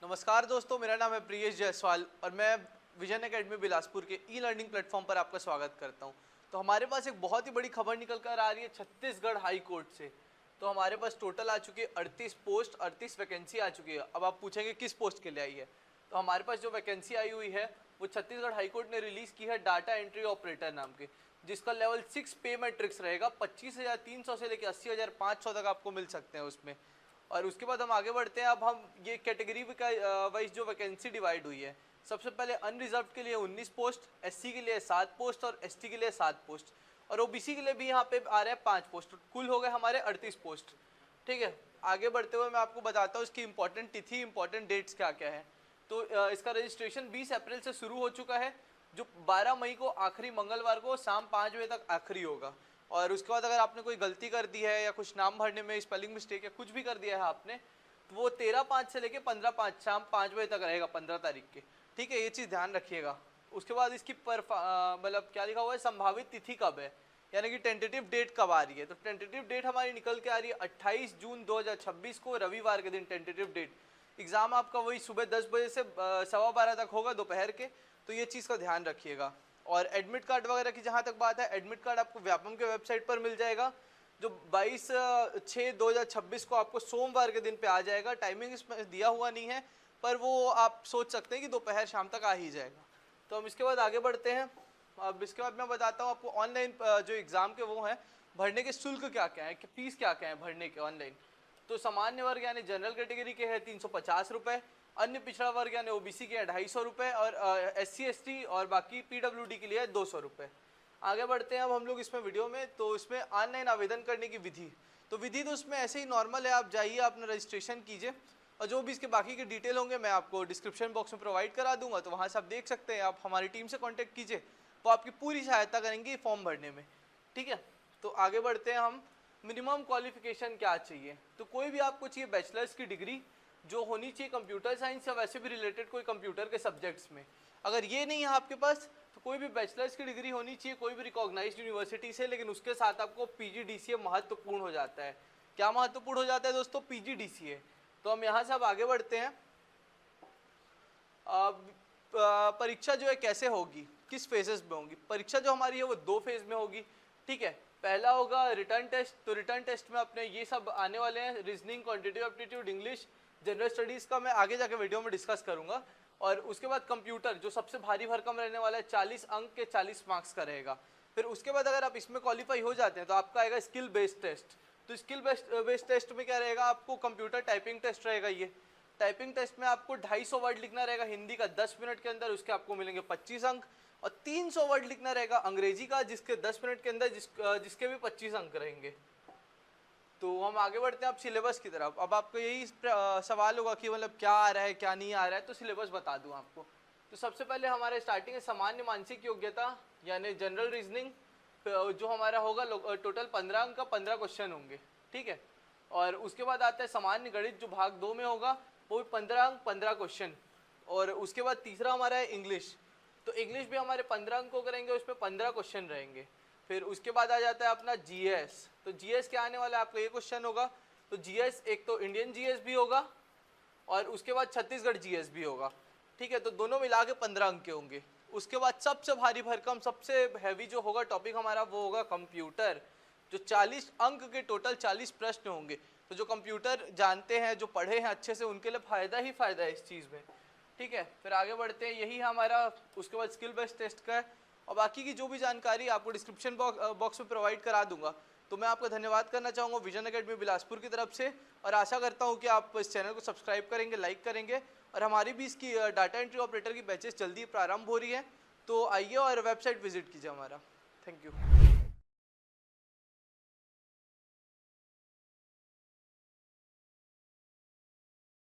नमस्कार दोस्तों, मेरा नाम है प्रियेश जायसवाल और मैं विजन एकेडमी बिलासपुर के ई लर्निंग प्लेटफॉर्म पर आपका स्वागत करता हूं। तो हमारे पास एक बहुत ही बड़ी खबर निकल कर आ रही है छत्तीसगढ़ हाई कोर्ट से। तो हमारे पास टोटल आ चुकी है 38 पोस्ट, 38 वैकेंसी आ चुकी है। अब आप पूछेंगे किस पोस्ट के लिए आई है, तो हमारे पास जो वैकेंसी आई हुई है वो छत्तीसगढ़ हाई कोर्ट ने रिलीज़ की है डाटा एंट्री ऑपरेटर नाम के, जिसका लेवल 6 पे मैट्रिक्स रहेगा। 25,300 से लेकर 80,500 तक आपको मिल सकते हैं उसमें। और उसके बाद हम आगे बढ़ते हैं। अब हम ये कैटेगरी वाइज जो वैकेंसी डिवाइड हुई है, सबसे पहले अनरिजर्व के लिए 19 पोस्ट, एससी के लिए 7 पोस्ट और एसटी के लिए 7 पोस्ट और ओबीसी के लिए भी यहाँ पे आ रहे हैं 5 पोस्ट। कुल हो गए हमारे 38 पोस्ट। ठीक है, आगे बढ़ते हुए मैं आपको बताता हूँ इसकी इंपॉर्टेंट तिथि, इंपॉर्टेंट डेट्स क्या क्या है। तो इसका रजिस्ट्रेशन 20 अप्रैल से शुरू हो चुका है, जो 12 मई को आखिरी मंगलवार को शाम 5 बजे तक आखिरी होगा। और उसके बाद अगर आपने कोई गलती कर दी है या कुछ नाम भरने में स्पेलिंग मिस्टेक या कुछ भी कर दिया है आपने, तो वो 13/5 से लेके 15/5 शाम 5 बजे तक रहेगा, 15 तारीख के। ठीक है, ये चीज़ ध्यान रखिएगा। उसके बाद इसकी मतलब क्या लिखा हुआ है, संभावित तिथि कब है, यानी कि टेंटेटिव डेट कब आ रही है। तो टेंटेटिव डेट हमारी निकल के आ रही है 28 जून 2026 को, रविवार के दिन टेंटेटिव डेट। एग्ज़ाम आपका वही सुबह 10 बजे से 12:15 तक होगा दोपहर के, तो ये चीज़ का ध्यान रखिएगा। और एडमिट कार्ड वगैरह की जहाँ तक बात है, एडमिट कार्ड आपको व्यापम के वेबसाइट पर मिल जाएगा, जो 22/6/2026 को आपको सोमवार के दिन पे आ जाएगा। टाइमिंग इसमें दिया हुआ नहीं है, पर वो आप सोच सकते हैं कि दोपहर शाम तक आ ही जाएगा। तो हम इसके बाद आगे बढ़ते हैं। अब इसके बाद मैं बताता हूँ आपको ऑनलाइन जो एग्ज़ाम के वो हैं, भरने के शुल्क क्या क्या है, फीस क्या क्या है भरने के ऑनलाइन। तो सामान्य वर्ग यानी जनरल कैटेगरी के हैं 350 रुपये, अन्य पिछड़ा वर्ग यानी ओबीसी के 250 रुपये और एससी एसटी और बाकी पीडब्ल्यूडी के लिए 200 रुपये। आगे बढ़ते हैं अब हम लोग इसमें वीडियो में। तो इसमें ऑनलाइन आवेदन करने की विधि, तो विधि तो उसमें ऐसे ही नॉर्मल है, आप जाइए अपना रजिस्ट्रेशन कीजिए और जो भी इसके बाकी के डिटेल होंगे मैं आपको डिस्क्रिप्शन बॉक्स में प्रोवाइड करा दूंगा, तो वहाँ से आप देख सकते हैं। आप हमारी टीम से कॉन्टैक्ट कीजिए, वो आपकी पूरी सहायता करेंगे फॉर्म भरने में। ठीक है, तो आगे बढ़ते हैं हम। मिनिमम क्वालिफिकेशन क्या चाहिए, तो कोई भी आपको चाहिए बैचलर्स की डिग्री जो होनी चाहिए कंप्यूटर साइंस या वैसे भी रिलेटेड कोई कंप्यूटर के सब्जेक्ट्स में। अगर ये नहीं है आपके पास तो कोई भी बैचलर्स की डिग्री होनी चाहिए कोई भी रिकॉग्नाइज्ड यूनिवर्सिटी से, लेकिन उसके साथ आपको पीजीडीसीए महत्वपूर्ण हो जाता है। क्या महत्वपूर्ण हो जाता है दोस्तों? पीजीडीसीए। तो हम यहाँ से अब आगे बढ़ते हैं। परीक्षा जो है कैसे होगी, किस फेजेस में होगी। परीक्षा जो हमारी है वो 2 फेज में होगी। ठीक है, पहला होगा रिटर्न टेस्ट। तो रिटर्न टेस्ट में अपने ये सब आने वाले हैं, reasoning, quantitative aptitude, English, general studies का मैं आगे जाके वीडियो में डिस्कस करूंगा। और उसके बाद कंप्यूटर जो सबसे भारी भरकम रहने वाला है, 40 अंक के 40 मार्क्स का रहेगा। फिर उसके बाद अगर आप इसमें क्वालिफाई हो जाते हैं तो आपका आएगा स्किल बेस्ड टेस्ट। तो स्किल बेस्ड टेस्ट में क्या रहेगा, आपको कंप्यूटर टाइपिंग टेस्ट रहेगा। ये टाइपिंग टेस्ट में आपको 250 वर्ड लिखना रहेगा हिंदी का 10 मिनट के अंदर, उसके आपको मिलेंगे 25 अंक। और 300 वर्ड लिखना रहेगा अंग्रेजी का, जिसके 10 मिनट के अंदर जिसके भी 25 अंक रहेंगे। तो हम आगे बढ़ते हैं अब सिलेबस की तरफ। अब आपको यही सवाल होगा कि मतलब क्या आ रहा है क्या नहीं आ रहा है, तो सिलेबस बता दूं आपको। तो सबसे पहले हमारे स्टार्टिंग है सामान्य मानसिक योग्यता यानी जनरल रीजनिंग, जो हमारा होगा टोटल 15 अंक का 15 क्वेश्चन होंगे। ठीक है, और उसके बाद आता है सामान्य गणित जो भाग 2 में होगा, वो भी 15 अंक 15 क्वेश्चन। और उसके बाद तीसरा हमारा है इंग्लिश। तो इंग्लिश भी हमारे 15 अंकों करेंगे, उसमें 15 क्वेश्चन रहेंगे। फिर उसके बाद आ जाता है अपना जीएस। तो जीएस क्या आने वाला है, आपका ये क्वेश्चन होगा। तो जीएस एक तो इंडियन जीएस भी होगा और उसके बाद छत्तीसगढ़ जीएस भी होगा। ठीक है, तो दोनों मिला के 15 अंक के होंगे। उसके बाद सबसे भारी भरकम सबसे हैवी जो होगा टॉपिक हमारा, वो होगा कंप्यूटर, जो 40 अंक के टोटल 40 प्रश्न होंगे। तो जो कंप्यूटर जानते हैं, जो पढ़े हैं अच्छे से, उनके लिए फ़ायदा ही फ़ायदा है इस चीज़ में। ठीक है, फिर आगे बढ़ते हैं, यही हमारा उसके बाद स्किल बेस्ड टेस्ट का है। और बाकी की जो भी जानकारी आपको डिस्क्रिप्शन बॉक्स में प्रोवाइड करा दूंगा। तो मैं आपका धन्यवाद करना चाहूँगा विजन एकेडमी बिलासपुर की तरफ से, और आशा करता हूँ कि आप इस चैनल को सब्सक्राइब करेंगे, लाइक करेंगे। और हमारी भी इसकी डाटा एंट्री ऑपरेटर की बैचेस जल्दी प्रारंभ हो रही है, तो आइए और वेबसाइट विजिट कीजिए हमारा। Thank you.